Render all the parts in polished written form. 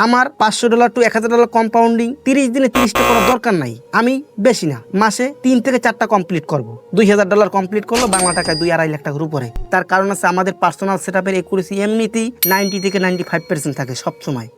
আমার $500 two $1000 compounding 30 দিনে 30টা করার দরকার নাই। আমি বেশি না, মাসে 3 থেকে 4টা কমপ্লিট করব। $2000 কমপ্লিট করলো বাংলা টাকায় 2-2.5 লাখ টাকার উপরে। তার কারণ আছে আমাদের পার্সোনাল সেটআপের একুরেসি এমনিতেই 90 থেকে 95% থাকে সবসময়।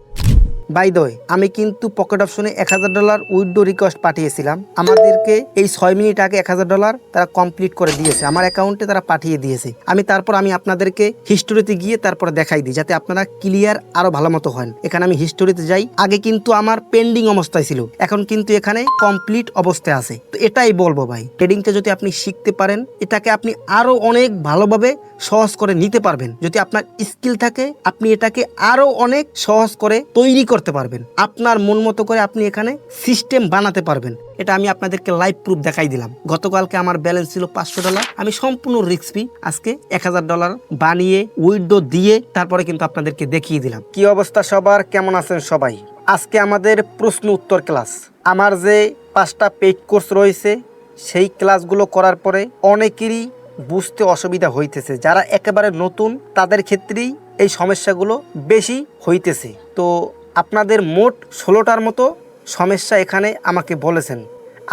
বাই দ্য ওয়ে, আমি কিন্তু পকেট অপশনে $1000 উইথড্র রিকোয়েস্ট পাঠিয়েছিলাম। আমাদেরকে এই 6 মিনিট আগে $1000 তারা কমপ্লিট করে দিয়েছে, আমার অ্যাকাউন্টে তারা পাঠিয়ে দিয়েছে। তারপর আমি আপনাদেরকে হিস্টোরিতে গিয়ে তারপরে দেখাই দিই, যাতে আপনারা ক্লিয়ার আরো ভালো মতো হন। এখানে আমি হিস্টোরিতে যাই। আগে কিন্তু আমার পেন্ডিং অবস্থায় ছিল, এখন কিন্তু এখানে কমপ্লিট অবস্থায় আছে। তো এটাই বলবো ভাই, ট্রেডিংটা যদি আপনি শিখতে পারেন, এটাকে আপনি আরো অনেক ভালোভাবে সহজ করে নিতে পারবেন। যদি আপনার স্কিল থাকে, আপনি এটাকে আরো অনেক সহজ করে তৈরি করতে পারবেন। আপনার মন মতো করে আপনি এখানে সিস্টেম বানাতে পারবেন। এটা আমি আপনাদেরকে লাইভ প্রুফ দেখাই দিলাম। গতকালকে আমার ব্যালেন্স ছিল $500, আমি সম্পূর্ণ রিস্ক ফ্রি আজকে $1000 বানিয়ে উইথড্র দিয়ে তারপরে কিন্তু আপনাদেরকে দেখিয়ে দিলাম। কি অবস্থা সবার, কেমন আছেন সবাই? আজকে আমাদের প্রশ্ন উত্তর ক্লাস। আমার যে 5টা পেইড কোর্স রয়েছে, সেই ক্লাসগুলো করার পরে অনেকেরই বুঝতে অসুবিধা হইতেছে। যারা একেবারে নতুন তাদের ক্ষেত্রেই এই সমস্যাগুলো বেশি হইতেছে। তো আপনাদের মোট 16টার মতো সমস্যা এখানে আমাকে বলেছেন।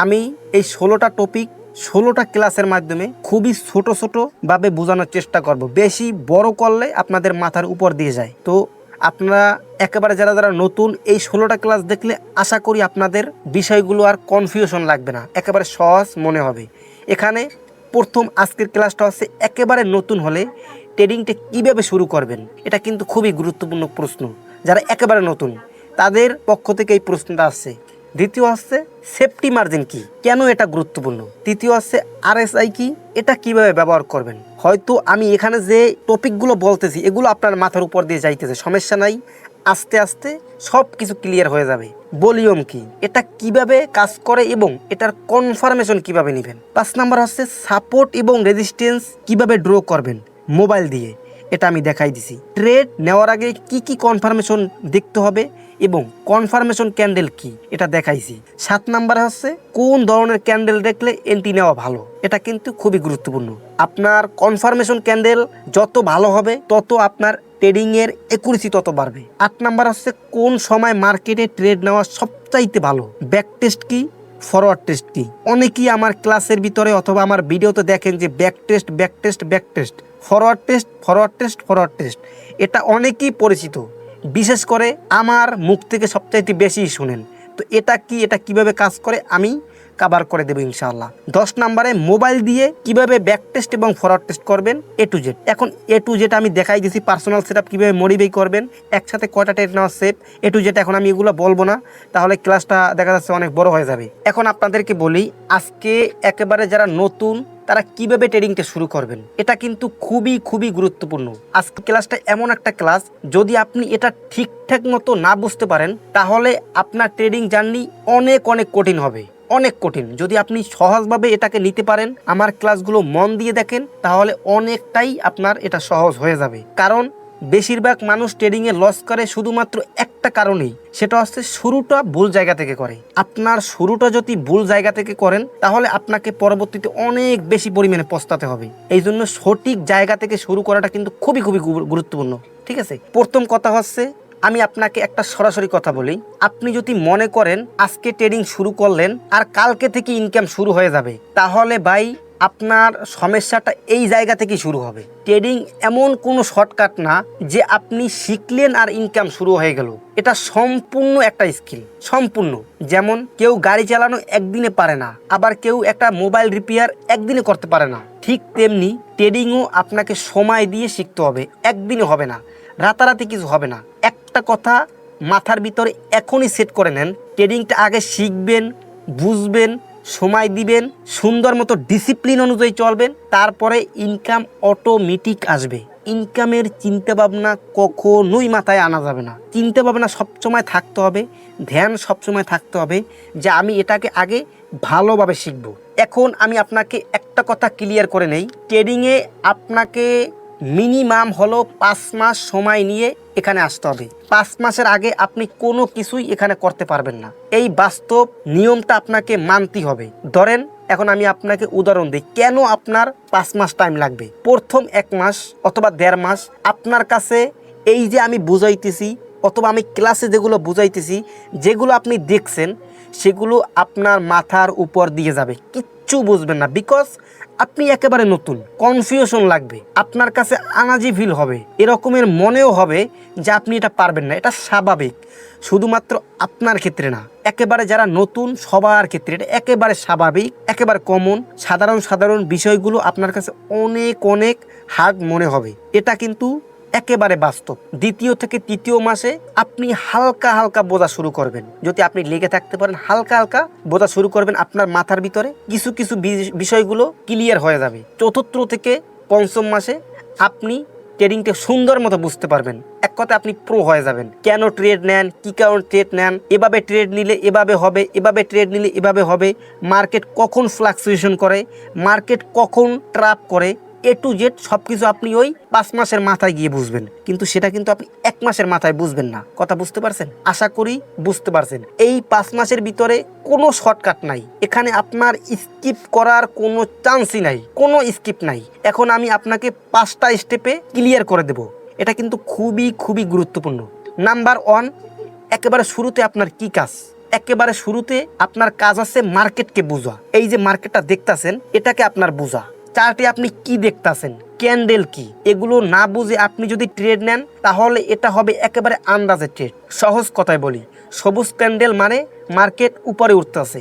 আমি এই 16টা টপিক 16টা ক্লাসের মাধ্যমে খুবই ছোট ছোটোভাবে বোঝানোর চেষ্টা করব। বেশি বড় করলে আপনাদের মাথার উপর দিয়ে যায়। তো আপনারা একেবারে যারা যারা নতুন, এই 16টা ক্লাস দেখলে আশা করি আপনাদের বিষয়গুলো আর কনফিউশন লাগবে না, একেবারে সহজ মনে হবে। এখানে প্রথম আজকের ক্লাসটা হচ্ছে একেবারে নতুন হলে ট্রেডিংটা কীভাবে শুরু করবেন। এটা কিন্তু খুবই গুরুত্বপূর্ণ প্রশ্ন। যারা একেবারে নতুন তাদের পক্ষ থেকে এই প্রশ্নটা আসছে। দ্বিতীয় হচ্ছে সেফটি মার্জিন কি, কেন এটা গুরুত্বপূর্ণ। তৃতীয় হচ্ছে RSI কি, এটা কিভাবে ব্যবহার করবেন। হয়তো আমি এখানে যে টপিকগুলো বলতেছি এগুলো আপনার মাথার উপর দিয়ে যাইতেছে, সমস্যা নাই, আস্তে আস্তে সব কিছু ক্লিয়ার হয়ে যাবে। ভলিউম কি, এটা কিভাবে কাজ করে এবং এটার কনফার্মেশন কিভাবে নেবেন। 5 নাম্বার হচ্ছে সাপোর্ট এবং রেজিস্ট্যান্স কিভাবে ড্র করবেন মোবাইল দিয়ে, এটা আমি দেখাই দিছি। ট্রেড নেওয়ার আগে কি কি কনফার্মেশন দেখতে হবে এবং কনফার্মেশন ক্যান্ডেল কি, এটা দেখাইছি। 7 নাম্বার হচ্ছে কোন ধরনের ক্যান্ডেল দেখলে এন্ট্রি নেওয়া ভালো, এটা কিন্তু খুবই গুরুত্বপূর্ণ। আপনার কনফার্মেশন ক্যান্ডেল যত ভালো হবে তত আপনার ট্রেডিংয়ের একুরেসি তত বাড়বে। 8 নাম্বার হচ্ছে কোন সময় মার্কেটে ট্রেড নেওয়া সবচাইতে ভালো, ব্যাক টেস্ট কি, ফরওয়ার্ড টেস্ট কি। অনেকেই আমার ক্লাসের ভিতরে অথবা আমার ভিডিওতে দেখেন যে back test back test back test, forward test forward test forward test, এটা অনেকেই পরিচিত, বিশেষ করে আমার মুখ থেকে সবচাইতে বেশি শুনেন। তো এটা কি, এটা কিভাবে কাজ করে আমি কভার করে দেবো ইনশাআল্লাহ। 10 নম্বরে মোবাইল দিয়ে কিভাবে ব্যাক টেস্ট এবং ফরওয়ার্ড টেস্ট করবেন A to Z। এখন A to Z আমি দেখাই দিয়েছি, পার্সোনাল সেটআপ কিভাবে মডিফাই করবেন, একসাথে কয়টা ট্রেড নেওয়া সেফ, A to Z এখন আমি এগুলো বলবো না, তাহলে ক্লাসটা দেখা যাচ্ছে অনেক বড় হয়ে যাবে। এখন আপনাদেরকে বলি, আজকে একেবারে যারা নতুন তারা কিভাবে ট্রেডিংটা শুরু করবেন, এটা কিন্তু খুবই গুরুত্বপূর্ণ। আজকে ক্লাসটা এমন একটা ক্লাস, যদি আপনি এটা ঠিকঠাক মতো না বুঝতে পারেন তাহলে আপনার ট্রেডিং জার্নি অনেক কঠিন হবে, অনেক কঠিন। যদি আপনি সহজভাবে এটাকে নিতে পারেন, আমার ক্লাসগুলো মন দিয়ে দেখেন, তাহলে অনেকটাই আপনার এটা সহজ হয়ে যাবে। কারণ বেশিরভাগ মানুষ ট্রেডিংয়ে লস করে শুধুমাত্র একটা কারণেই, সেটা হচ্ছে শুরুটা ভুল জায়গা থেকে করে। আপনার শুরুটা যদি ভুল জায়গা থেকে করেন তাহলে আপনাকে পরবর্তীতে অনেক বেশি পরিমাণে পস্তাতে হবে। এই জন্য সঠিক জায়গা থেকে শুরু করাটা কিন্তু খুবই গুরুত্বপূর্ণ। ঠিক আছে, প্রথম কথা হচ্ছে আমি আপনাকে একটা সরাসরি কথা বলি, আপনি যদি মনে করেন আজকে ট্রেডিং শুরু করলেন আর কালকে থেকে ইনকাম শুরু হয়ে যাবে, তাহলে ভাই আপনার সমস্যাটা এই জায়গা থেকেই শুরু হবে। ট্রেডিং এমন কোনো শর্টকাট না যে আপনি শিখলেন আর ইনকাম শুরু হয়ে গেল। এটা সম্পূর্ণ একটা স্কিল, সম্পূর্ণ। যেমন কেউ গাড়ি চালানো একদিনে পারে না, আবার কেউ একটা মোবাইল রিপেয়ার একদিনে করতে পারে না, ঠিক তেমনি ট্রেডিংও আপনাকে সময় দিয়ে শিখতে হবে, একদিনে হবে না, রাতারাতি কিছু হবে না। একটা কথা মাথার ভিতরে এখনই সেট করে নেন, ট্রেডিংটা আগে শিখবেন, বুঝবেন, সময় দিবেন, সুন্দর মতো ডিসিপ্লিন অনুযায়ী চলবেন, তারপরে ইনকাম অটোমেটিক আসবে। ইনকামের চিন্তাভাবনা কখনোই মাথায় আনা যাবে না। চিন্তাভাবনা সবসময় থাকতে হবে, ধ্যান সবসময় থাকতে হবে যে আমি এটাকে আগে ভালোভাবে শিখব। এখন আমি আপনাকে একটা কথা ক্লিয়ার করে নেই, ট্রেডিংয়ে আপনাকে মিনিমাম হলো 5 মাস সময় নিয়ে এখানে আসতে হবে। 5 মাসের আগে আপনি কোনো কিছুই এখানে করতে পারবেন না। এই বাস্তব নিয়মটা আপনাকে মানতে হবে। ধরেন এখন আমি আপনাকে উদাহরণ দিই, কেন আপনার 5 মাস টাইম লাগবে। প্রথম 1 মাস অথবা 1.5 মাস আপনার কাছে এই যে আমি বুঝাইতেছি অথবা আমি ক্লাসে যেগুলো বুঝাইতেছি, যেগুলো আপনি দেখছেন, সেগুলো আপনার মাথার উপর দিয়ে যাবে, কিচ্ছু বুঝবেন না। বিকজ আপনি একেবারে নতুন, কনফিউশন লাগবে, আপনার কাছে আনাজি ফিল হবে, এরকমের মনেও হবে যে আপনি এটা পারবেন না। এটা স্বাভাবিক, শুধুমাত্র আপনার ক্ষেত্রে না, একেবারে যারা নতুন সবার ক্ষেত্রে এটা একেবারে স্বাভাবিক, একেবারে কমন। সাধারণ বিষয়গুলো আপনার কাছে অনেক অনেক হার্ড মনে হবে, এটা কিন্তু একেবারে বাস্তব। দ্বিতীয় থেকে তৃতীয় মাসে আপনি হালকা হালকা বোঝা শুরু করবেন। যদি আপনি লেগে থাকতে পারেন, হালকা হালকা বোঝা শুরু করবেন, আপনার মাথার ভিতরে কিছু কিছু বিষয়গুলো ক্লিয়ার হয়ে যাবে। চতুর্থ থেকে পঞ্চম মাসে আপনি ট্রেডিংটা সুন্দর মতো বুঝতে পারবেন। এক কথায় আপনি প্রো হয়ে যাবেন। কেন ট্রেড নেন, কী কারণ ট্রেড নেন, এভাবে ট্রেড নিলে এভাবে হবে, এভাবে ট্রেড নিলে এভাবে হবে, মার্কেট কখন ফ্লাকচুয়েশন করে, মার্কেট কখন ট্র্যাপ করে, এ টু জেড সব কিছু আপনি ওই 5 মাসের মাথায় গিয়ে বুঝবেন। কিন্তু সেটা কিন্তু আপনি 1 মাসের মাথায় বুঝবেন না। কথা বুঝতে পারছেন? আশা করি বুঝতে পারছেন। এই 5 মাসের ভিতরে কোনো শর্টকাট নাই, এখানে আপনার স্কিপ করার কোনো চান্সই নাই, কোনো স্কিপ নাই। এখন আমি আপনাকে 5টা স্টেপে ক্লিয়ার করে দেব। এটা কিন্তু খুবই খুবই গুরুত্বপূর্ণ। নাম্বার 1, একেবারে শুরুতে আপনার কি কাজ? একেবারে শুরুতে আপনার কাজ আছে মার্কেটকে বোঝা। এই যে মার্কেটটা দেখতাছেন, এটাকে আপনার বোঝা। চার্টে আপনি কি দেখতাছেন, ক্যান্ডেল কি, এগুলো না বুঝে আপনি যদি ট্রেড নেন, তাহলে এটা হবে একেবারে আন্দাজে ট্রেড। সহজ কথায় বলি, সবুজ ক্যান্ডেল মানে মার্কেট উপরে উঠতেছে,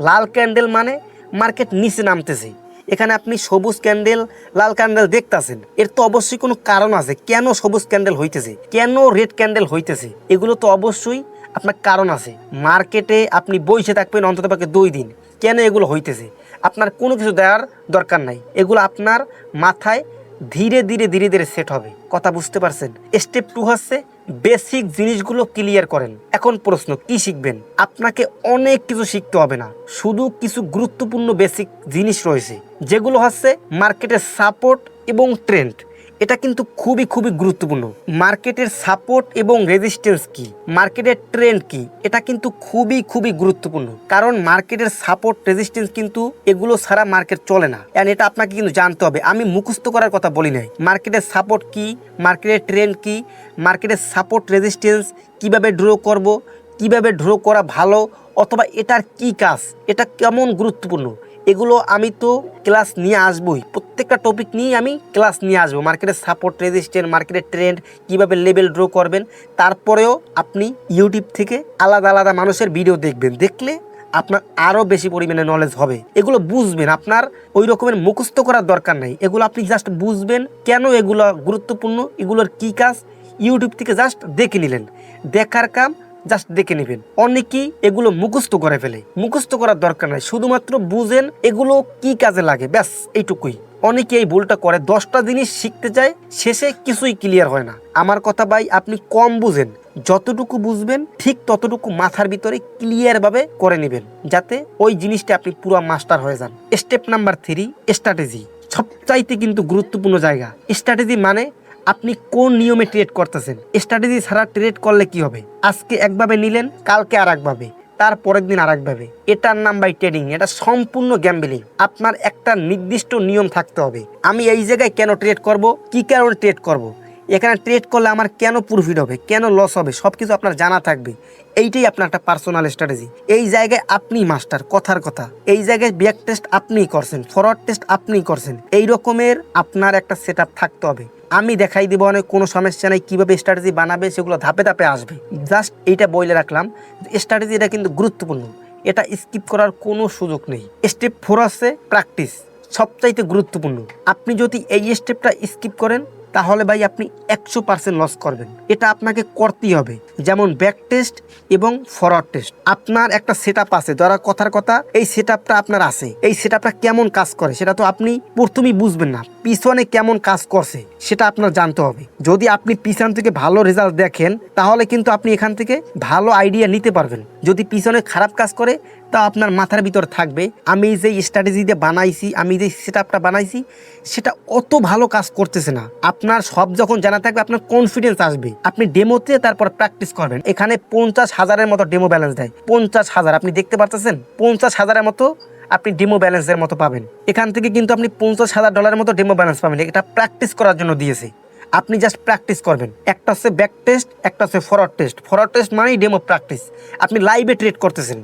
লাল ক্যান্ডেল মানে মার্কেট নিচে নামতেছে। এখানে আপনি সবুজ ক্যান্ডেল, লাল ক্যান্ডেল দেখতাছেন, এর তো অবশ্যই কোনো কারণ আছে। কেন সবুজ ক্যান্ডেল হইতেছে, কেন রেড ক্যান্ডেল হইতেছে, এগুলো তো অবশ্যই আপনার কারণ আছে। মার্কেটে আপনি বসে থাকবেন অন্ততপক্ষে 2 দিন, কেন এগুলো হইতেছে আপনার কোনো কিছু দেওয়ার দরকার নাই। এগুলো আপনার মাথায় ধীরে ধীরে ধীরে ধীরে সেট হবে। কথা বুঝতে পারছেন? স্টেপ 2 হচ্ছে বেসিক জিনিসগুলো ক্লিয়ার করেন। এখন প্রশ্ন, কি শিখবেন? আপনাকে অনেক কিছু শিখতে হবে না, শুধু কিছু গুরুত্বপূর্ণ বেসিক জিনিস রয়েছে, যেগুলো হচ্ছে মার্কেটের সাপোর্ট এবং ট্রেন্ড। এটা কিন্তু খুবই খুবই গুরুত্বপূর্ণ। মার্কেটের সাপোর্ট এবং রেজিস্ট্যান্স কি, মার্কেটের ট্রেন্ড কি, এটা কিন্তু খুবই খুবই গুরুত্বপূর্ণ। কারণ মার্কেটের সাপোর্ট রেজিস্ট্যান্স কিন্তু এগুলো ছাড়া মার্কেট চলে না, এন্ড এটা আপনাকে কিন্তু জানতে হবে। আমি মুখস্থ করার কথা বলি নাই। মার্কেটের সাপোর্ট কি, মার্কেটের ট্রেন্ড কি, মার্কেটের সাপোর্ট রেজিস্ট্যান্স কিভাবে ড্র করব, কিভাবে ড্র করা ভালো, অথবা এটার কি কাজ, এটা কেমন গুরুত্বপূর্ণ, এগুলো আমি তো ক্লাস নিয়ে আসবই। প্রত্যেকটা টপিক নিয়ে আমি ক্লাস নিয়ে আসবো। মার্কেটের সাপোর্ট, রেজিস্ট্যান্স, মার্কেটের ট্রেন্ড, কিভাবে লেভেল ড্র করবেন। তারপরেও আপনি ইউটিউব থেকে আলাদা আলাদা মানুষের ভিডিও দেখবেন, দেখলে আপনার আরও বেশি পরিমাণে নলেজ হবে। এগুলো বুঝবেন, আপনার ওই রকমের মুখস্থ করার দরকার নেই। এগুলো আপনি জাস্ট বুঝবেন কেন এগুলো গুরুত্বপূর্ণ, এগুলোর কী কাজ, ইউটিউব থেকে জাস্ট দেখে নিলেন। দেখার কাম জাস্ট দেখে নেবেন। অনেকেই এগুলো মুখস্থ করে ফেলে, মুখস্থ করার দরকার নাই, শুধুমাত্র বুঝেন এগুলো কি কাজে লাগে, ব্যাস এইটুকুই। অনেকে এই ভুলটা করে, 10টা জিনিস শিখতে চায়, শেষে কিছুই ক্লিয়ার হয় না। আমার কথা ভাই, আপনি কম বুঝেন, যতটুকু বুঝবেন ঠিক ততটুকু মাথার ভিতরে ক্লিয়ারভাবে করে নেবেন, যাতে ওই জিনিসটা আপনি পুরো মাস্টার হয়ে যান। Step number 3, strategy. সবচাইতে কিন্তু গুরুত্বপূর্ণ জায়গা। স্ট্র্যাটেজি মানে আপনি কোন নিয়মে ট্রেড করতেছেন। স্ট্র্যাটেজি ছাড়া ট্রেড করলে কি হবে? আজকে একভাবে নিলেন, কালকে আর একভাবে, তার পরের দিন আর একভাবে। এটার নাম বাই ট্রেডিং, এটা সম্পূর্ণ গ্যাম্বলিং। আপনার একটা নির্দিষ্ট নিয়ম থাকতে হবে। আমি এই জায়গায় কেন ট্রেড করব, কি কারণে ট্রেড করব, এখানে ট্রেড করলে আমার কেন প্রফিট হবে, কেন লস হবে, সব কিছু আপনার জানা থাকবে। এইটাই আপনার একটা পার্সোনাল স্ট্র্যাটেজি। এই জায়গায় আপনি মাস্টার, কথার কথা। এই জায়গায় ব্যাক টেস্ট আপনিই করছেন, ফরওয়ার্ড টেস্ট আপনিই করছেন। এই রকমের আপনার একটা সেট আপ থাকতে হবে। আমি দেখাই দিব অনেক, কোনো সমস্যা নেই, কীভাবে স্ট্র্যাটেজি বানাবে সেগুলো ধাপে ধাপে আসবে। জাস্ট এইটা বলে রাখলাম, স্ট্র্যাটেজি এটা কিন্তু গুরুত্বপূর্ণ, এটা স্কিপ করার কোনো সুযোগ নেই। স্টেপ 4 আছে প্র্যাকটিস, সবচাইতে গুরুত্বপূর্ণ। আপনি যদি এই স্টেপটা স্কিপ করেন, তাহলে ভাই আপনি 100% লস করবেন। এটা আপনাকে করতেই হবে। যেমন ব্যাক টেস্ট এবং ফরওয়ার্ড টেস্ট, আপনার একটা সেট আপ আছে, ধরা কথার কথা এই সেট আপটা আপনার আছে। এই সেট আপটা কেমন কাজ করে সেটা তো আপনি প্রথমেই বুঝবেন না, পিছনে কেমন কাজ করছে সেটা আপনার জানতে হবে। যদি আপনি পিছন থেকে ভালো রেজাল্ট দেখেন, তাহলে কিন্তু আপনি এখান থেকে ভালো আইডিয়া নিতে পারবেন। যদি পিছনে খারাপ কাজ করে, তা আপনার মাথার ভিতর থাকবে আমি যে স্ট্র্যাটেজি দিয়ে বানাইছি, আমি যে সেট আপটা বানাইছি, সেটা অত ভালো কাজ করতেছে না। আপনার সব যখন জানা থাকবে, আপনার কনফিডেন্স আসবে। আপনি ডেমোতে তারপর প্র্যাকটিস করবেন। এখানে 50,000-এর মতো ডেমো ব্যালেন্স দেয়। 50,000, আপনি দেখতে পাচ্ছেন, 50,000-এর মতো আপনি ডেমো ব্যালেন্সের মতো পাবেন। এখান থেকে কিন্তু আপনি $50,000 মতো ডেমো ব্যালেন্স পাবেন। এটা প্র্যাকটিস করার জন্য দিয়েছে। আপনি জাস্ট প্র্যাকটিস করবেন। একটা হচ্ছে ব্যাক টেস্ট, একটা হচ্ছে ফরওয়ার্ড টেস্ট। ফরওয়ার্ড টেস্ট মানেই ডেমো প্র্যাকটিস। আপনি লাইভে ট্রেড করতেছেন,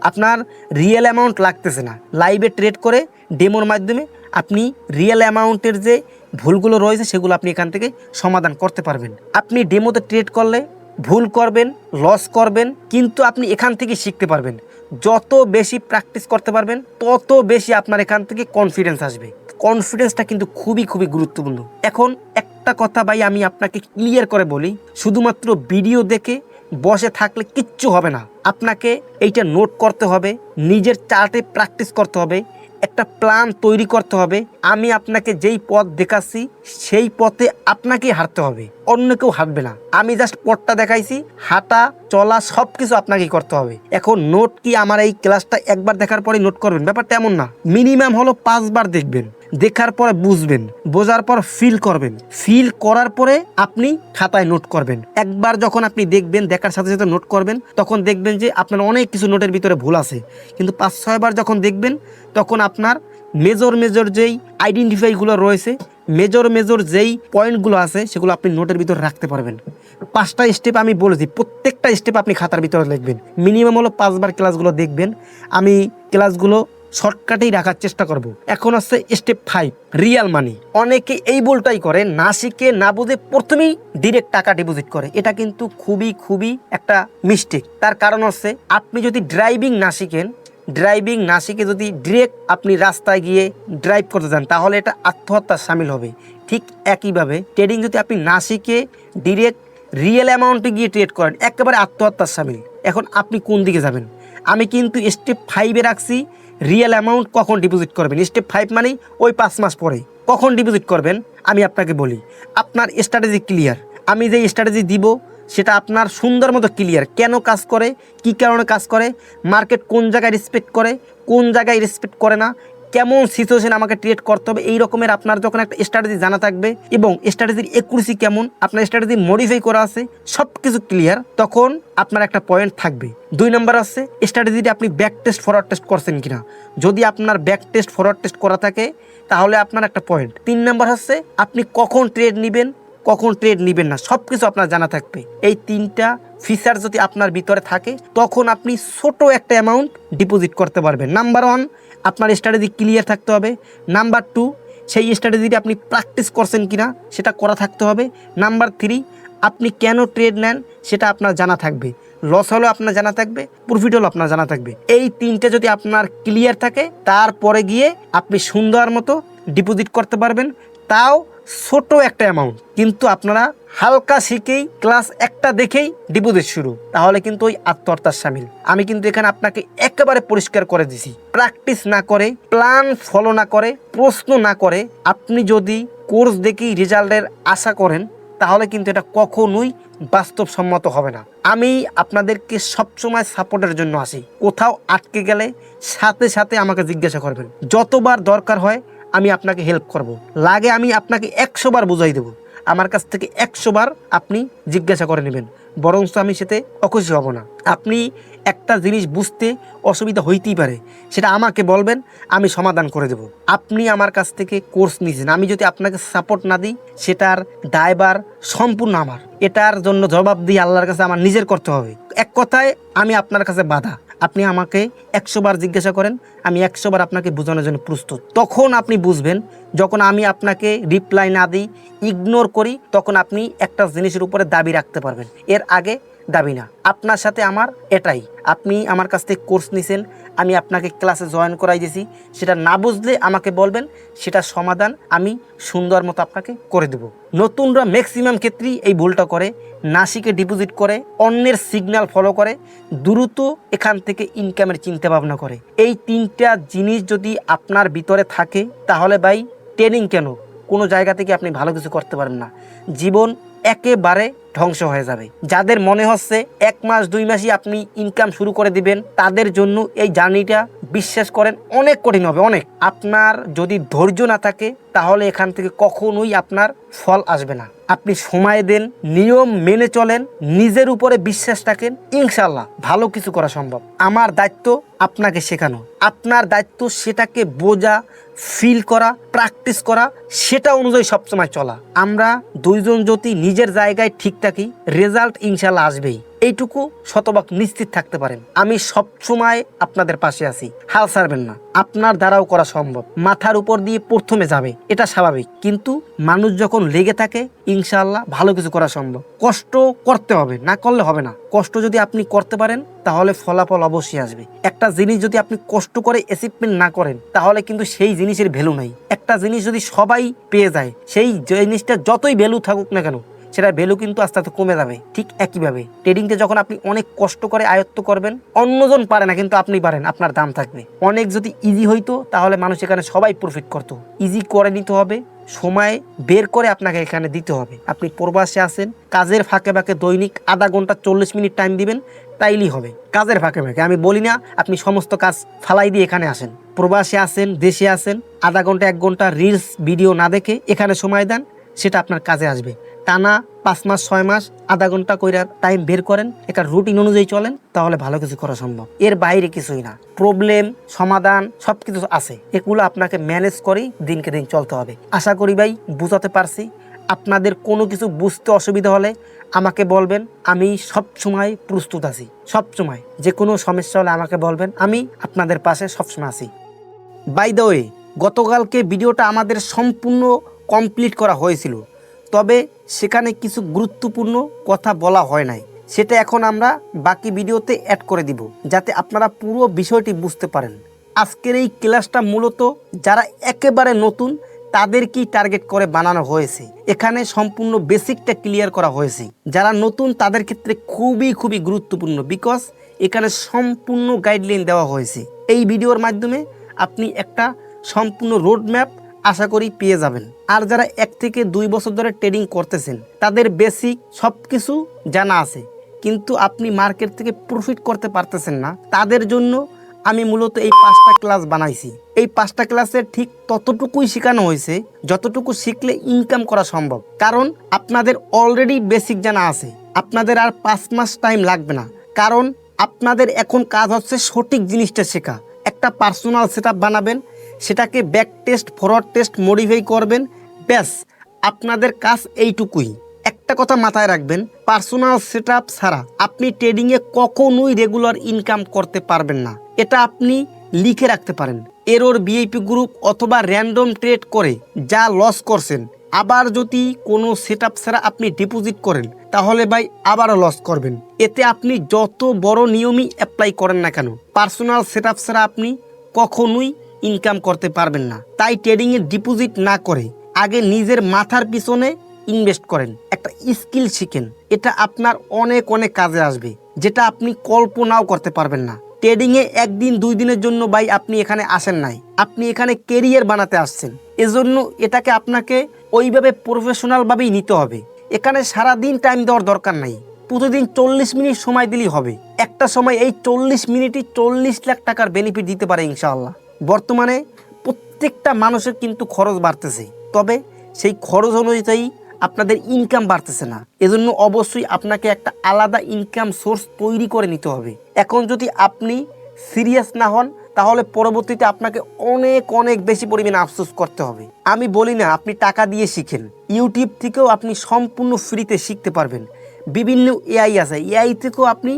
আপনার রিয়েল অ্যামাউন্ট লাগতেছে না। লাইভে ট্রেড করে ডেমোর মাধ্যমে আপনি রিয়েল অ্যামাউন্টের যে ভুলগুলো রয়েছে সেগুলো আপনি এখান থেকে সমাধান করতে পারবেন। আপনি ডেমোতে ট্রেড করলে ভুল করবেন, লস করবেন, কিন্তু আপনি এখান থেকে শিখতে পারবেন। যত বেশি প্র্যাকটিস করতে পারবেন তত বেশি আপনার এখান থেকে কনফিডেন্স আসবে। কনফিডেন্সটা কিন্তু খুবই খুবই গুরুত্বপূর্ণ। এখন একটা কথা ভাই আমি আপনাকে ক্লিয়ার করে বলি, শুধুমাত্র ভিডিও দেখে বসে থাকলে কিচ্ছু হবে না। আপনাকে এইটা নোট করতে হবে, নিজের চার্টে প্র্যাকটিস করতে হবে, একটা প্ল্যান তৈরি করতে হবে। আমি আপনাকে যেই পথ দেখাচ্ছি সেই পথে আপনাকেই হাঁটতে হবে, অন্য কেউ হাঁটবে না। আমি জাস্ট পথটা দেখাইছি, হাঁটা চলা সব কিছু আপনাকেই করতে হবে। এখন নোট কি আমার এই ক্লাসটা একবার দেখার পরে নোট করবেন, ব্যাপারটা এমন না। মিনিমাম হলো 5 বার দেখবেন, দেখার পরে বুঝবেন, বোঝার পর ফিল করবেন, ফিল করার পরে আপনি খাতায় নোট করবেন। একবার যখন আপনি দেখবেন, দেখার সাথে সাথে নোট করবেন, তখন দেখবেন যে আপনার অনেক কিছু নোটের ভিতরে ভুল আছে। কিন্তু 5-6 বার যখন দেখবেন তখন আপনার মেজর যেই আইডেন্টিফাইগুলো রয়েছে, মেজর যেই পয়েন্টগুলো আছে সেগুলো আপনি নোটের ভিতরে রাখতে পারবেন। 5টা স্টেপ আমি বলেছি, প্রত্যেকটা স্টেপ আপনি খাতার ভিতরে লিখবেন। মিনিমাম হলো 5 বার ক্লাসগুলো দেখবেন। আমি ক্লাসগুলো শর্টকাটেই রাখার চেষ্টা করব। এখন হচ্ছে স্টেপ 5, রিয়াল মানি। অনেকে এই ভুলটাই করে, না শিখে না বুঝে প্রথমেই ডিরেক্ট টাকা ডিপোজিট করে। এটা কিন্তু খুবই একটা মিস্টেক। তার কারণ হচ্ছে আপনি যদি ড্রাইভিং না শিখে যদি ডিরেক্ট আপনি রাস্তায় গিয়ে ড্রাইভ করতে যান তাহলে এটা আত্মহত্যার সামিল হবে। ঠিক একইভাবে ট্রেডিং যদি আপনি না শিখে ডিরেক্ট রিয়েল অ্যামাউন্টে গিয়ে ট্রেড করেন, একেবারে আত্মহত্যার সামিল। এখন আপনি কোন দিকে যাবেন? আমি কিন্তু স্টেপ 5-এ রাখছি রিয়েল অ্যামাউন্ট কখন ডিপোজিট করবেন। স্টেপ 5 মানেই ওই 5 মাস পরে। কখন ডিপোজিট করবেন আমি আপনাকে বলি। আপনার স্ট্র্যাটেজি ক্লিয়ার, আমি যে স্ট্র্যাটেজি দিব সেটা আপনার সুন্দর মতো ক্লিয়ার, কেন কাজ করে, কি কারণে কাজ করে, মার্কেট কোন জায়গায় রেসপেক্ট করে, কোন জায়গায় রেসপেক্ট করে না, কেমন সিচুয়েশন আমাকে ট্রেড করতে হবে, এই রকমের আপনার যখন একটা স্ট্র্যাটেজি জানা থাকবে এবং স্ট্র্যাটেজির একুরেসি কেমন, আপনার স্ট্র্যাটেজি মডিফাই করা আছে, সব কিছু ক্লিয়ার, তখন আপনার একটা পয়েন্ট থাকবে। 2 নম্বর আছে স্ট্র্যাটেজিটা আপনি ব্যাক টেস্ট ফরওয়ার্ড টেস্ট করছেন কিনা। যদি আপনার ব্যাক টেস্ট ফরওয়ার্ড টেস্ট করা থাকে তাহলে আপনার একটা পয়েন্ট। 3 নম্বর হচ্ছে আপনি কখন ট্রেড নেবেন, কখন ট্রেড নেবেন না, সব কিছু আপনার জানা থাকবে। এই 3টা ফিচার যদি আপনার ভিতরে থাকে তখন আপনি ছোট একটা অ্যামাউন্ট ডিপোজিট করতে পারবেন। নাম্বার 1 আপনার স্ট্র্যাটেজি ক্লিয়ার থাকতে হবে। নাম্বার 2 সেই স্ট্র্যাটেজিটি আপনি প্র্যাকটিস করছেন কিনা সেটা করা থাকতে হবে। নাম্বার 3 আপনি কেন ট্রেড নেন সেটা আপনার জানা থাকবে। লস হলেও আপনার জানা থাকবে, প্রফিট হলেও আপনার জানা থাকবে। এই 3টে যদি আপনার ক্লিয়ার থাকে তারপরে গিয়ে আপনি সুন্দর মতো ডিপোজিট করতে পারবেন, তাও ছোট একটা অ্যামাউন্ট। কিন্তু আপনারা হালকা শিখেই ক্লাস একটা দেখেই ডিপোজিট শুরু, তাহলে কিন্তু ওই আত্মহত্যার সামিল। আমি কিন্তু এখানে আপনাকে একেবারে পরিষ্কার করে দিছি, প্র্যাকটিস না করে, প্ল্যান ফলো না করে, প্রশ্ন না করে আপনি যদি কোর্স দেখেই রেজাল্টের আশা করেন তাহলে কিন্তু এটা কখনোই বাস্তবসম্মত হবে না। আমি আপনাদেরকে সবসময় সাপোর্টের জন্য আসি। কোথাও আটকে গেলে সাথে সাথে আমাকে জিজ্ঞাসা করবেন, যতবার দরকার হয় আমি আপনাকে হেল্প করব। লাগে আমি আপনাকে 100 বার বুঝাই দেব, আমার কাছ থেকে 100 বার আপনি জিজ্ঞাসা করে নেবেন, বরঞ্চ আমি সেতে অখুশি হব না। আপনি একটা জিনিস বুঝতে অসুবিধা হইতেই পারে, সেটা আমাকে বলবেন, আমি সমাধান করে দেব। আপনি আমার কাছ থেকে কোর্স নিয়েছেন, আমি যদি আপনাকে সাপোর্ট না দিই সেটার দায়ভার সম্পূর্ণ আমার। এটার জন্য জবাব দিয়ে আল্লাহর কাছে আমার নিজের করতে হবে। এক কথায় আমি আপনার কাছে বাধা। আপনি আমাকে 100 বার জিজ্ঞাসা করেন, আমি 100 বার আপনাকে বোঝানোর জন্য প্রস্তুত। তখন আপনি বুঝবেন, যখন আমি আপনাকে রিপ্লাই না দিই, ইগনোর করি, তখন আপনি একটা জিনিসের উপরে দাবি রাখতে পারবেন। এর আগে দাবি না। আপনার সাথে আমার এটাই, আপনি আমার কাছ থেকে কোর্স নিছেন, আমি আপনাকে ক্লাসে জয়েন করাই দিয়েছি, সেটা না বুঝলে আমাকে বলবেন, সেটা সমাধান আমি সুন্দর মতো আপনাকে করে দেব। নতুনরা ম্যাক্সিমাম ক্ষেত্রেই এই ভুলটা করে, না শিখে ডিপোজিট করে, অন্যের সিগন্যাল ফলো করে, দ্রুত এখান থেকে ইনকামের চিন্তা ভাবনা করে। এই 3টা জিনিস যদি আপনার ভিতরে থাকে তাহলে ভাই ট্রেনিং কেন, কোনো জায়গা থেকে আপনি ভালো কিছু করতে পারেন না, জীবন একেবারে ধ্বংস হয়ে যাবে। যাদের মনে হচ্ছে 1 মাস 2 মাসই আপনি ইনকাম শুরু করে দিবেন, তাদের জন্য এই জার্নিটা বিশ্বাস করেন অনেক কঠিন হবে, অনেক। আপনার যদি ধৈর্য না থাকে তাহলে এখান থেকে কখনোই আপনার ফল আসবে না। আপনি সময় দেন, নিয়ম মেনে চলেন, নিজের উপরে বিশ্বাস রাখেন, ইনশাল্লাহ ভালো কিছু করা সম্ভব। আমার দায়িত্ব আপনাকে শেখানো, আপনার দায়িত্ব সেটাকে বোঝা, ফিল করা, প্র্যাকটিস করা, সেটা অনুযায়ী সবসময় চলা। আমরা দুইজন যদি নিজের জায়গায় ঠিক থাকি, রেজাল্ট ইনশাল্লাহ আসবেই, এইটুকু শতভাগ নিশ্চিত থাকতে পারেন। আমি সবসময় আপনাদের পাশে আছি, হাল ছাড়বেন না। আপনার দ্বারাও করা সম্ভব, মাথার উপর দিয়ে প্রথমে যাবে, এটা স্বাভাবিক, কিন্তু মানুষ যখন লেগে থাকে ইনশাআল্লাহ ভালো কিছু করা সম্ভব। কষ্ট করতে হবে, না করলে হবে না। কষ্ট যদি আপনি করতে পারেন তাহলে ফলাফল অবশ্যই আসবে। একটা জিনিস যদি আপনি কষ্ট করে অ্যাচিভমেন্ট না করেন তাহলে কিন্তু সেই জিনিসের ভ্যালু নাই। একটা জিনিস যদি সবাই পেয়ে যায়, সেই জিনিসটা যতই ভ্যালু থাকুক না কেন, সেটার ভ্যালু কিন্তু আস্তে আস্তে কমে যাবে। ঠিক একইভাবে ট্রেডিংতে যখন আপনি অনেক কষ্ট করে আয়ত্ত করবেন, অন্যজন পারে না কিন্তু আপনি পারেন, আপনার দাম থাকবে। অনেক যদি ইজি হইতো তাহলে মানুষ এখানে সবাই প্রফিট করতো। ইজি করে নিতে হবে, সময় বের করে আপনাকে এখানে দিতে হবে। আপনি প্রবাসে আছেন, কাজের ফাঁকে ফাঁকে দৈনিক আধা ঘন্টা 40 মিনিট টাইম দিবেন, তাইলেই হবে। কাজের ফাঁকে ফাঁকে, আমি বলি না আপনি সমস্ত কাজ ফালাই দিয়ে এখানে আসেন। প্রবাসে আছেন, দেশে আছেন, আধা ঘন্টা 1 ঘন্টা রিলস ভিডিও না দেখে এখানে সময় দেন, সেটা আপনার কাজে আসবে। টানা 5 মাস 6 মাস আধা ঘন্টা কইরা টাইম বের করেন, একটা রুটিন অনুযায়ী চলেন, তাহলে ভালো কিছু করা সম্ভব। এর বাইরে কিছুই না। প্রবলেম সমাধান সবকিছু আছে, এগুলো আপনাকে ম্যানেজ করেই দিনকে দিন চলতে হবে। আশা করি ভাই বুঝাতে পারছি। আপনাদের কোনো কিছু বুঝতে অসুবিধা হলে আমাকে বলবেন, আমি সব সময় প্রস্তুত আছি। সব সময় যে কোনো সমস্যা হলে আমাকে বলবেন, আমি আপনাদের পাশে সবসময় আছি। বাই দ্য ওয়ে, গতকালকে ভিডিওটা আমাদের সম্পূর্ণ কমপ্লিট করা হয়েছিল, তবে সেখানে কিছু গুরুত্বপূর্ণ কথা বলা হয় নাই। সেটা এখন আমরা বাকি ভিডিওতে অ্যাড করে দিব, যাতে আপনারা পুরো বিষয়টি বুঝতে পারেন। আজকের এই ক্লাসটা মূলত যারা একেবারে নতুন তাদেরকেই টার্গেট করে বানানো হয়েছে। এখানে সম্পূর্ণ বেসিকটা ক্লিয়ার করা হয়েছে। যারা নতুন তাদের ক্ষেত্রে খুবই গুরুত্বপূর্ণ, বিকজ এখানে সম্পূর্ণ গাইডলাইন দেওয়া হয়েছে। এই ভিডিওর মাধ্যমে আপনি একটা সম্পূর্ণ রোড ম্যাপ আশা করি পেয়ে যাবেন। আর যারা 1 থেকে 2 বছর ধরে ট্রেডিং করতেছেন তাদের বেসিক সব কিছু জানা আছে, কিন্তু আপনি মার্কেট থেকে প্রফিট করতে পারতেছেন না, তাদের জন্য আমি মূলত এই 5টা ক্লাস বানাইছি। এই 5টা ক্লাসে ঠিক ততটুকুই শেখানো হয়েছে যতটুকু শিখলে ইনকাম করা সম্ভব। কারণ আপনাদের অলরেডি বেসিক জানা আছে, আপনাদের আর 5 মাস টাইম লাগবে না। কারণ আপনাদের এখন কাজ হচ্ছে সঠিক জিনিসটা শেখা। একটা পার্সোনাল সেটআপ বানাবেন, সেটাকে back test forward test modify করবেন, ব্যাস আপনাদের কাজ এইটুকুই। একটা কথা মাথায় রাখবেন, পার্সোনাল সেটআপ ছাড়া আপনি ট্রেডিংয়ে কখনোই রেগুলার ইনকাম করতে পারবেন না। এটা আপনি লিখে রাখতে পারেন। এরর ভিআইপি গ্রুপ অথবা র্যান্ডম ট্রেড করে যা লস করছেন, আবার যদি কোনো সেটআপ ছাড়া আপনি ডিপোজিট করেন তাহলে ভাই আবারও লস করবেন। এতে আপনি যত বড় নিয়মই অ্যাপ্লাই করেন না কেন, পার্সোনাল সেটআপ ছাড়া আপনি কখনোই ইনকাম করতে পারবেন না। তাই ট্রেডিংয়ে ডিপোজিট না করে আগে নিজের মাথার পিছনে ইনভেস্ট করেন, একটা স্কিল শিখেন। এটা আপনার অনেক কাজে আসবে, যেটা আপনি কল্পনাও করতে পারবেন না। ট্রেডিংয়ে 1 দিন 2 দিনের জন্য ভাই আপনি এখানে আসেন নাই, আপনি এখানে কেরিয়ার বানাতে আসছেন। এজন্য এটাকে আপনাকে ওইভাবে প্রফেশনালভাবেই নিতে হবে। এখানে সারাদিন টাইম দেওয়ার দরকার নাই, প্রতিদিন 40 মিনিট সময় দিলেই হবে। একটা সময় এই 40 মিনিটই 40 লাখ টাকার বেনিফিট দিতে পারে ইনশাআল্লাহ। বর্তমানে প্রত্যেকটা মানুষের কিন্তু খরচ বাড়তেছে, তবে সেই খরচ অনুযায়ী আপনাদের ইনকাম বাড়তেছে না। এজন্য অবশ্যই আপনাকে একটা আলাদা ইনকাম সোর্স তৈরি করে নিতে হবে। এখন যদি আপনি সিরিয়াস না হন তাহলে পরবর্তীতে আপনাকে অনেক বেশি পরিমাণে আফসোস করতে হবে। আমি বলি না আপনি টাকা দিয়ে শিখেন, ইউটিউব থেকেও আপনি সম্পূর্ণ ফ্রিতে শিখতে পারবেন। বিভিন্ন এআই আছে, এআই থেকেও আপনি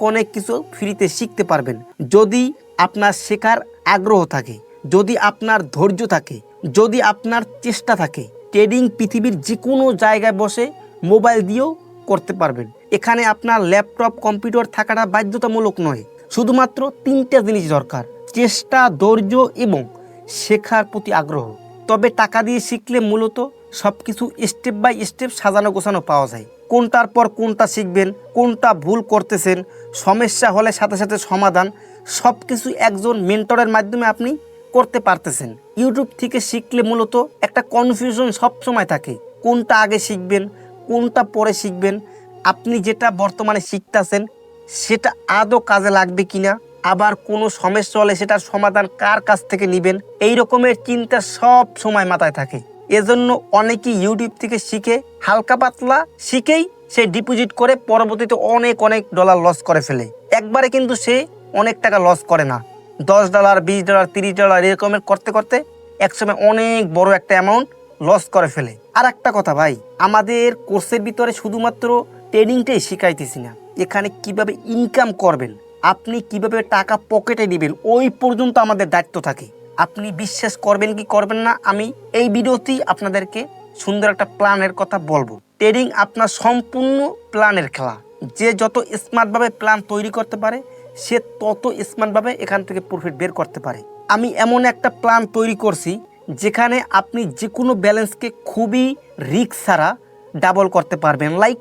অনেক কিছু ফ্রিতে শিখতে পারবেন, যদি আপনার শেখার আগ্রহ থাকে, যদি আপনার ধৈর্য থাকে, যদি আপনার চেষ্টা থাকে। ট্রেডিং পৃথিবীর যে কোনো জায়গায় বসে মোবাইল দিয়েও করতে পারবেন। এখানে আপনার ল্যাপটপ কম্পিউটার থাকাটা বাধ্যতামূলক নয়, শুধুমাত্র 3টা জিনিস দরকার: চেষ্টা, ধৈর্য এবং শেখার প্রতি আগ্রহ। তবে টাকা দিয়ে শিখলে মূলত সব কিছু স্টেপ বাই স্টেপ সাজানো গোছানো পাওয়া যায়। কোনটার পর কোনটা শিখবেন, কোনটা ভুল করতেছেন, সমস্যা হলে সাথে সাথে সমাধান, সব কিছু একজন মেন্টরের মাধ্যমে আপনি করতে পারতেছেন। ইউটিউব থেকে শিখলে মূলত একটা কনফিউশন সব সময় থাকে, কোনটা আগে শিখবেন, কোনটা পরে শিখবেন, আপনি যেটা বর্তমানে শিখতেছেন সেটা আদৌ কাজে লাগবে কিনা, আবার কোনো সমস্যা হলে সেটার সমাধান কার কাছ থেকে নেবেন, এই রকমের চিন্তা সব সময় মাথায় থাকে। এজন্য অনেকেই ইউটিউব থেকে শিখে হালকা পাতলা শিখেই সে ডিপোজিট করে পরবর্তীতে অনেক ডলার লস করে ফেলে। একবারে কিন্তু সে অনেক টাকা লস করে না, $10, $20, $30 এরকমের করতে করতে একসময় অনেক বড় একটা অ্যামাউন্ট লস করে ফেলে। আর একটা কথা ভাই, আমাদের কোর্সের ভিতরে শুধুমাত্র ট্রেডিংটাই শিখাইতেছি না, এখানে কিভাবে ইনকাম করবেন, আপনি কিভাবে টাকা পকেটে নেবেন ওই পর্যন্ত আমাদের দায়িত্ব থাকে। আপনি বিশ্বাস করবেন কি করবেন না, আমি এই ভিডিওতেই আপনাদেরকে সুন্দর একটা প্ল্যানের কথা বলবো। ট্রেডিং আপনার সম্পূর্ণ প্ল্যানের খেলা। যে যত স্মার্টভাবে প্ল্যান তৈরি করতে পারে সে তত স্মার্টভাবে এখান থেকে প্রফিট বের করতে পারে। আমি এমন একটা প্ল্যান তৈরি করছি যেখানে আপনি যে কোনো ব্যালেন্সকে খুবই রিস্ক ছাড়া ডাবল করতে পারবেন। লাইক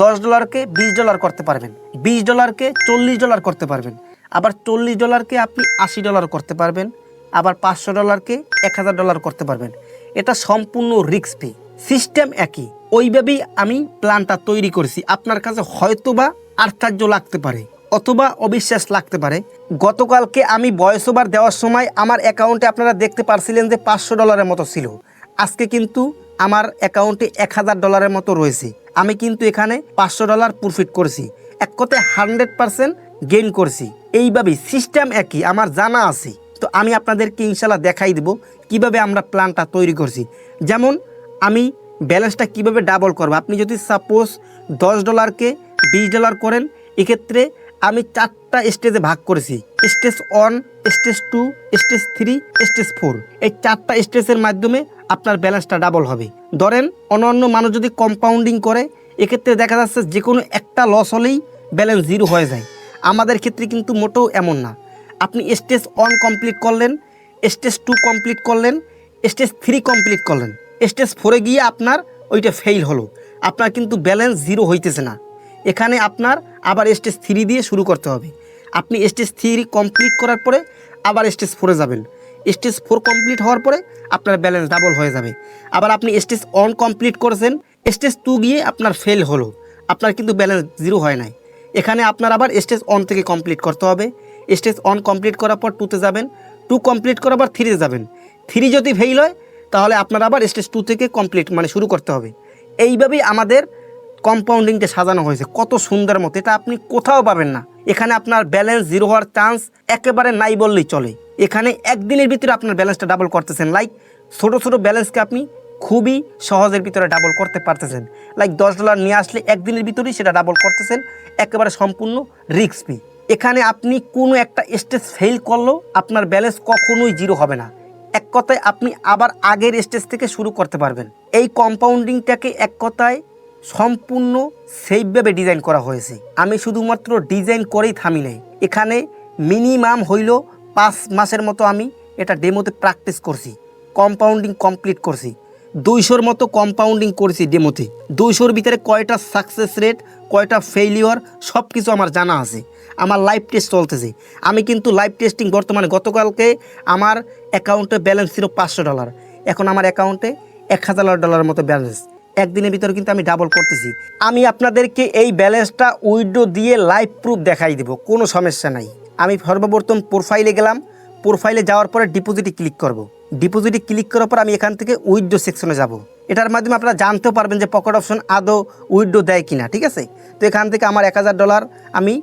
$10কে $20 করতে পারবেন, $20কে $40 করতে পারবেন, আবার $40কে আপনি $80 করতে পারবেন, আবার $500কে $1000 করতে পারবেন। এটা সম্পূর্ণ রিস্ক ফ্রি, সিস্টেম একই। ওইভাবেই আমি প্ল্যানটা তৈরি করেছি। আপনার কাছে হয়তোবা আশ্চর্য লাগতে পারে অথবা অবিশ্বাস লাগতে পারে। গতকালকে আমি ভয়েস ওভার দেওয়ার সময় আমার অ্যাকাউন্টে আপনারা দেখতে পারছিলেন যে $500 মতো ছিল। আজকে কিন্তু আমার অ্যাকাউন্টে $1000 মতো রয়েছে। আমি কিন্তু এখানে $500 প্রফিট করেছি। এক কথায় 100% গেইন করছি। এইভাবেই সিস্টেম একই, আমার জানা আছে। তো আমি আপনাদেরকে ইনশাল্লাহ দেখাই দেব কিভাবে আমরা প্ল্যানটা তৈরি করছি। যেমন আমি ব্যালেন্সটা কিভাবে ডাবল করব। আপনি যদি সাপোজ $10কে $20 করেন, এক্ষেত্রে আমি 4টা স্টেজে ভাগ করেছি। Stage 1, stage 2, stage 3, stage 4। এই 4টা স্টেজের মাধ্যমে আপনার ব্যালেন্সটা ডাবল হবে। ধরেন অন্য মানুষ যদি কম্পাউন্ডিং করে, এক্ষেত্রে দেখা যাচ্ছে যে কোনো একটা লস হলেই ব্যালেন্স জিরো হয়ে যায়। আমাদের ক্ষেত্রে কিন্তু মোটেও এমন না। আপনি স্টেজ 1 কমপ্লিট করলেন, স্টেজ 2 কমপ্লিট করলেন, স্টেজ 3 কমপ্লিট করলেন, স্টেজ 4-এ গিয়ে আপনার ওইটা ফেল হলো, আপনার কিন্তু ব্যালেন্স জিরো হইতেছে না। এখানে আপনার আবার স্টেজ 3 দিয়ে শুরু করতে হবে। আপনি স্টেজ 3 কমপ্লিট করার পরে আবার স্টেজ 4-এ যাবেন। স্টেজ 4 কমপ্লিট হওয়ার পরে আপনার ব্যালেন্স ডাবল হয়ে যাবে। আবার আপনি স্টেজ 1 কমপ্লিট করেছেন, স্টেজ 2 গিয়ে আপনার ফেল হলো, আপনার কিন্তু ব্যালেন্স জিরো হয় নাই। এখানে আপনার আবার স্টেজ 1 থেকে কমপ্লিট করতে হবে। স্টেজ 1 কমপ্লিট করার পর 2-তে যাবেন, 2 কমপ্লিট করার পর 3-এ যাবেন। 3 যদি ফেল হয় তাহলে আপনার আবার স্টেজ 2 থেকে কমপ্লিট শুরু করতে হবে। এইভাবেই আমাদের কম্পাউন্ডিংটা সাজানো হয়েছে কত সুন্দর মতো। এটা আপনি কোথাও পাবেন না। এখানে আপনার ব্যালেন্স জিরো হওয়ার চান্স একেবারে নাই বললেই চলে। এখানে একদিনের ভিতরে আপনার ব্যালেন্সটা ডাবল করতেছেন। লাইক ছোটো ছোটো ব্যালেন্সকে আপনি খুবই সহজের ভিতরে ডাবল করতে পারতেছেন। লাইক $10 নিয়ে আসলে একদিনের ভিতরেই সেটা ডাবল করতেছেন, একেবারে সম্পূর্ণ রিস্ক ফ্রি। এখানে আপনি কোনো একটা স্টেজ ফেল করলেও আপনার ব্যালেন্স কখনোই জিরো হবে না। এক কথায় আপনি আবার আগের স্টেজ থেকে শুরু করতে পারবেন। এই কম্পাউন্ডিংটাকে এক কথায় সম্পূর্ণ সেইভাবে ডিজাইন করা হয়েছে। আমি শুধুমাত্র ডিজাইন করেই থামি নাই, এখানে মিনিমাম হইল 5 মাসের মতো আমি এটা ডেমোতে প্র্যাকটিস করছি, কম্পাউন্ডিং কমপ্লিট করছি। 200-র মতো কম্পাউন্ডিং করেছি ডেমোতে। 200-র ভিতরে কয়টা সাকসেস রেট, কয়টা ফেইলিওর সব কিছু আমার জানা আছে। আমার লাইভ টেস্ট চলতেছে। আমি কিন্তু লাইভ টেস্টিং বর্তমানে গতকালকে আমার অ্যাকাউন্টে ব্যালেন্স ছিল $500, এখন আমার অ্যাকাউন্টে $1000 মতো ব্যালেন্স। একদিনের ভিতরে কিন্তু আমি ডাবল করতেছি। আমি আপনাদেরকে এই ব্যালেন্সটা উইথড্র দিয়ে লাইভ প্রুফ দেখাই দেব, কোনো সমস্যা নাই। আমি সর্বপ্রথম প্রোফাইলে গেলাম, প্রোফাইলে যাওয়ার পরে ডিপোজিটে ক্লিক করব। ডিপোজিটে ক্লিক করার পর আমি এখান থেকে উইথড্র সেকশনে যাব। এটার মাধ্যমে আপনারা জানতেও পারবেন যে পকেট অপশন আদৌ উইথড্র দেয় কিনা, ঠিক আছে। তো এখান থেকে আমার $1000 আমি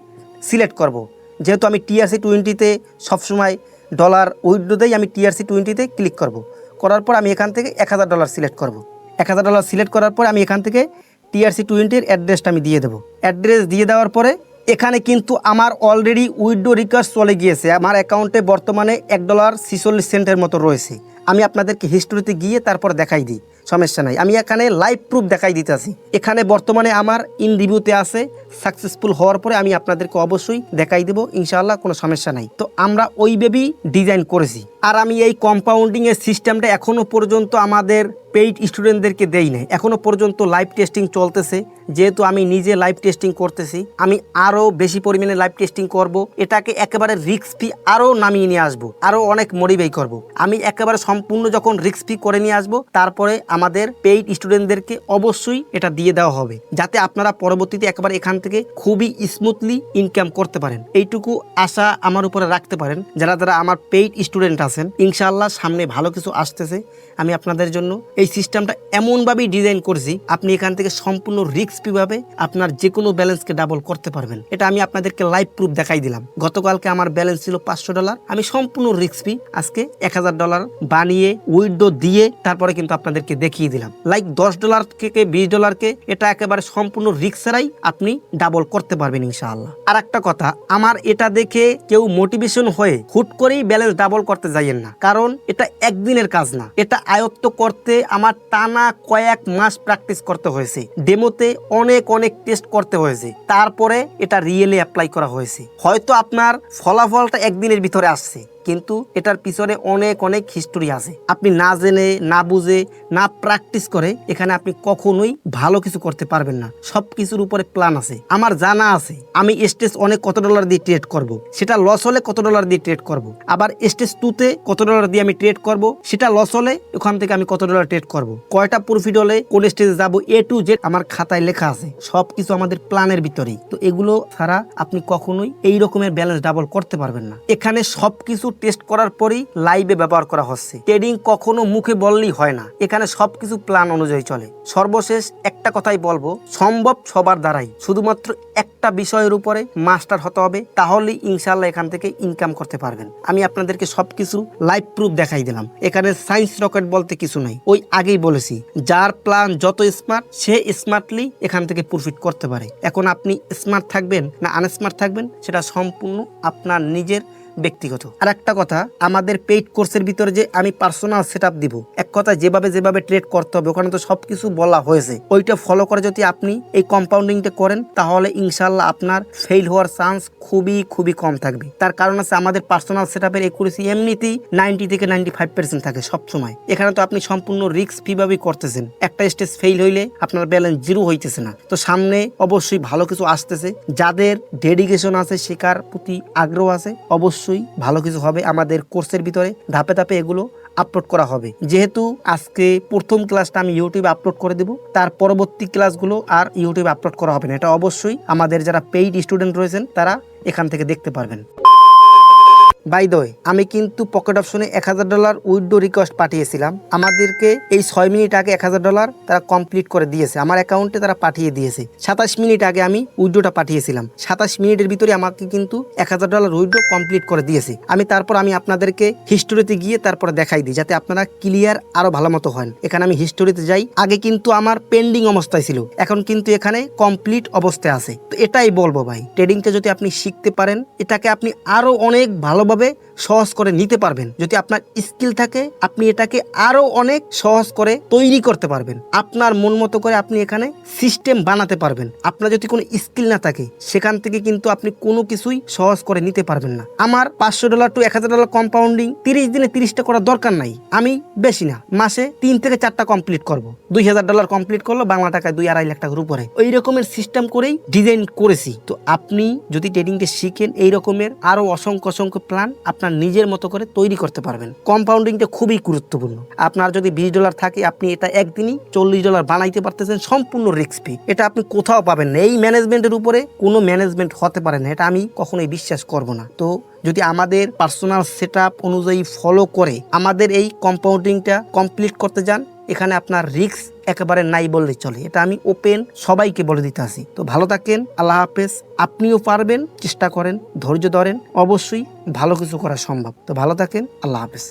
সিলেক্ট করব। যেহেতু আমি TRC20-তে সবসময় ডলার উইথড্র দেই, আমি TRC20-তে ক্লিক করব। করার পর আমি এখান থেকে $1000 সিলেক্ট করব। $1000 সিলেক্ট করার পরে আমি এখান থেকে TRC20-র অ্যাড্রেসটা আমি দিয়ে দেবো। অ্যাড্রেস দিয়ে দেওয়ার পরে এখানে কিন্তু আমার অলরেডি উইথড্র রিকোয়েস্ট চলে গিয়েছে। আমার অ্যাকাউন্টে বর্তমানে $1.46 মতো রয়েছে। আমি আপনাদেরকে হিস্টোরিতে গিয়ে তারপর দেখাই দিই, সমস্যা নাই। আমি এখানে লাইভ প্রুফ দেখাই দিতেছি। এখানে বর্তমানে আমার ইন রিভিউতে আছে, সাকসেসফুল হওয়ার পরে আমি আপনাদেরকে অবশ্যই দেখাই দেবো ইনশাআল্লাহ, কোনো সমস্যা নাই। তো আমরা ওইভাবেই ডিজাইন করেছি। আর আমি এই কম্পাউন্ডিংয়ের সিস্টেমটা এখনও পর্যন্ত আমাদের পেইড স্টুডেন্টদেরকে দেই নাই, এখনও পর্যন্ত লাইভ টেস্টিং চলতেছে। যেহেতু আমি নিজে লাইভ টেস্টিং করতেছি, আমি আরও বেশি পরিমাণে লাইভ টেস্টিং করব। এটাকে একেবারে রিস্ক ফ্রি আরও নামিয়ে নিয়ে আসবো, আরও অনেক মডিফাই করব। আমি একেবারে সম্পূর্ণ যখন রিস্ক ফ্রি করে নিয়ে আসবো, তারপরে আমাদের পেইড স্টুডেন্টদেরকে অবশ্যই এটা দিয়ে দেওয়া হবে, যাতে আপনারা পরবর্তীতে একেবারে এখান থেকে খুবই স্মুথলি ইনকাম করতে পারেন। এইটুকু আশা আমার উপরে রাখতে পারেন। যারা যারা আমার পেইড স্টুডেন্ট আছেন, ইনশাআল্লাহ সামনে ভালো কিছু আসতেছে। আমি আপনাদের জন্য এই সিস্টেমটা এমনভাবেই ডিজাইন করছি, আপনি এখান থেকে সম্পূর্ণ রিস্ক ফ্রিভাবে আপনার যে কোনো ব্যালেন্সকে ডাবল করতে পারবেন। এটা আমি আপনাদেরকে লাইভ প্রুফ দেখাই দিলাম। গতকালকে আমার ব্যালেন্স ছিল $500, আমি সম্পূর্ণ রিস্ক ফ্রি আজকে $1000 বানিয়ে উইথড্র দিয়ে তারপরে কিন্তু আপনাদেরকে দেখিয়ে দিলাম। লাইক $10 থেকে $20 এটা একেবারে সম্পূর্ণ রিস্ক ছাড়াই আপনি ডাবল করতে পারবেন ইনশাআল্লাহ। আর একটা কথা, আমার এটা দেখে কেউ মোটিভেশন হয়ে হুট করেই ব্যালেন্স ডাবল করতে যাইয়েন না, কারণ এটা একদিনের কাজ না। এটা আয়ত্ত করতে আমার টানা কয়েক মাস প্র্যাকটিস করতে হয়েছে, ডেমোতে অনেক অনেক টেস্ট করতে হয়েছে, তারপরে এটা রিয়েলি অ্যাপ্লাই করা হয়েছে। হয়তো আপনার ফলাফলটা একদিনের ভিতরে আসছে, কিন্তু এটার পিছনে অনেক অনেক হিস্টোরি আছে। আপনি না জেনে, না বুঝে, না প্র্যাকটিস করে এখানে আপনি কখনোই ভালো কিছু করতে পারবেন না। সব কিছুর উপরে প্ল্যান আছে। আমার জানা আছে আমি স্টেজ অনেক কত ডলার দিয়ে ট্রেড করব, সেটা লস হলে কত ডলার দিয়ে ট্রেড করব, আবার স্টেজ 2তে কত ডলার দিয়ে আমি ট্রেড করব, সেটা লস হলে ওখান থেকে আমি কত ডলার ট্রেড করব, কয়টা প্রফিট হলে কোন স্টেজে যাব, A to Z আমার খাতায় লেখা আছে। সব কিছু আমাদের প্ল্যানের ভিতরেই। তো এগুলো ছাড়া আপনি কখনোই এই রকমের ব্যালেন্স ডাবল করতে পারবেন না। এখানে সবকিছু টেস্ট করার পরেই লাইভে ব্যবহার করা হচ্ছে। ট্রেডিং কখনো মুখে বললেই হয় না, এখানে সবকিছু প্ল্যান অনুযায়ী চলে। সর্বশেষ একটা কথাই বলবো, সম্ভব সবার দ্বারাই, শুধুমাত্র একটা বিষয়ের উপরে মাস্টার হতে হবে, তাহলেই ইনশাআল্লাহ এখান থেকে ইনকাম করতে পারবেন। আমি আপনাদেরকে সবকিছু লাইভ প্রুফ দেখাই দিলাম। এখানে সায়েন্স রকেট বলতে কিছু নাই। ওই আগেই বলেছি, যার প্ল্যান যত স্মার্ট সে স্মার্টলি এখান থেকে প্রফিট করতে পারে। এখন আপনি স্মার্ট থাকবেন না আনস্মার্ট থাকবেন সেটা সম্পূর্ণ আপনার নিজের ব্যক্তিগত। আর একটা কথা, আমাদের পেইড কোর্সের ভিতরে যে আমি পার্সোনাল সেটআপ দিব, এক কথা যেভাবে ট্রেড করতে হবে ওখানে তো সবকিছু বলা হয়েছে। ওইটা ফলো করে যদি আপনি এই কম্পাউন্ডিংটা করেন তাহলে ইনশাআল্লাহ আপনার ফেল হওয়ার চান্স খুবই কম থাকবে। তার কারণ আছে আমাদের পার্সোনাল সেটআপের একুরেসি এমনিতেই 90 থেকে 95% থাকে সবসময়। এখানে তো আপনি সম্পূর্ণ রিস্ক ফ্রিভাবেই করতেছেন। একটা স্টেজ ফেল হইলে আপনার ব্যালেন্স জিরো হইতেছে না। তো সামনে অবশ্যই ভালো কিছু আসতেছে। যাদের ডেডিকেশন আছে, শেখার প্রতি আগ্রহ আছে, অবশ্যই ভালো কিছু হবে। আমাদের কোর্সের ভিতরে ধাপে ধাপে এগুলো আপলোড করা হবে। যেহেতু আজকে প্রথম ক্লাসটা আমি ইউটিউবে আপলোড করে দেব, তার পরবর্তী ক্লাসগুলো আর ইউটিউবে আপলোড করা হবে না। এটা অবশ্যই আমাদের যারা পেইড স্টুডেন্ট রয়েছেন তারা এখান থেকে দেখতে পারবেন। বাই দ্য ওয়ে, আমি কিন্তু পকেট অপশনে $1000 উইথড্র রিকোয়েস্ট পাঠিয়েছিলাম। আমাদেরকে এই 6 মিনিট আগে $1000 তারা কমপ্লিট করে দিয়েছে, আমার অ্যাকাউন্টে তারা পাঠিয়ে দিয়েছে। 27 মিনিট আগে আমি উইথড্রটা পাঠিয়েছিলাম, 27 মিনিটের ভিতরে আমাকে কিন্তু $1000 উইথড্র কমপ্লিট করে দিয়েছে। আমি আপনাদেরকে হিস্টোরিতে গিয়ে তারপরে দেখাই দিই, যাতে আপনারা ক্লিয়ার আরো ভালো মতো হন। এখানে আমি হিস্টোরিতে যাই। আগে কিন্তু আমার পেন্ডিং অবস্থায় ছিল, এখন কিন্তু এখানে কমপ্লিট অবস্থায় আছে। তো এটাই বলবো ভাই, ট্রেডিংটা যদি আপনি শিখতে পারেন, এটাকে আপনি আরো অনেক ভালোভাবে সহজ করে নিতে পারবেন। যদি আপনার স্কিল থাকে, আপনি এটাকে আরো অনেক সহজ করে তৈরি করতে পারবেন। আপনার মন মতো করে আপনি এখানে সিস্টেম বানাতে পারবেন। আপনার যদি কোনো স্কিল না থাকে, সেখান থেকে কিন্তু আপনি কোনো কিছুই সহজ করে নিতে পারবেন না। আমার $500 to $1000 কম্পাউন্ডিং 30 দিনে 30টা করার দরকার নাই। আমি বেশি না, মাসে 3 থেকে 4টা কমপ্লিট করব। $2000 কমপ্লিট করলো বাংলা টাকায় 2-2.5 লাখ টাকার উপরে। ওই রকমের সিস্টেম করেই ডিজাইন করেছি। তো আপনি যদি ট্রেডিংটা শিখেন, এই রকমের আরো অসংখ্য প্ল্যান আপনার নিজের মতো করে তৈরি করতে পারবেন। কম্পাউন্ডিংটা খুবই গুরুত্বপূর্ণ। আপনার যদি $20 থাকে, আপনি এটা একদিনই $40 বানাইতে পারতেছেন সম্পূর্ণ রিস্ক ফ্রি। এটা আপনি কোথাও পাবেন না। এই ম্যানেজমেন্টের উপরে কোনো ম্যানেজমেন্ট হতে পারে না, এটা আমি কখনোই বিশ্বাস করব না। তো যদি আমাদের পার্সোনাল সেটআপ অনুযায়ী ফলো করে আমাদের এই কম্পাউন্ডিংটা কমপ্লিট করতে যান, এখানে আপনার রিস্ক একেবারে নাই বললেই চলে। এটা আমি ওপেন সবাইকে বলে দিতে আসি। তো ভালো থাকেন, আল্লাহ হাফেজ। আপনিও পারবেন, চেষ্টা করেন, ধৈর্য ধরেন, অবশ্যই ভালো কিছু করা সম্ভব। তো ভালো থাকেন, আল্লাহ হাফেজ।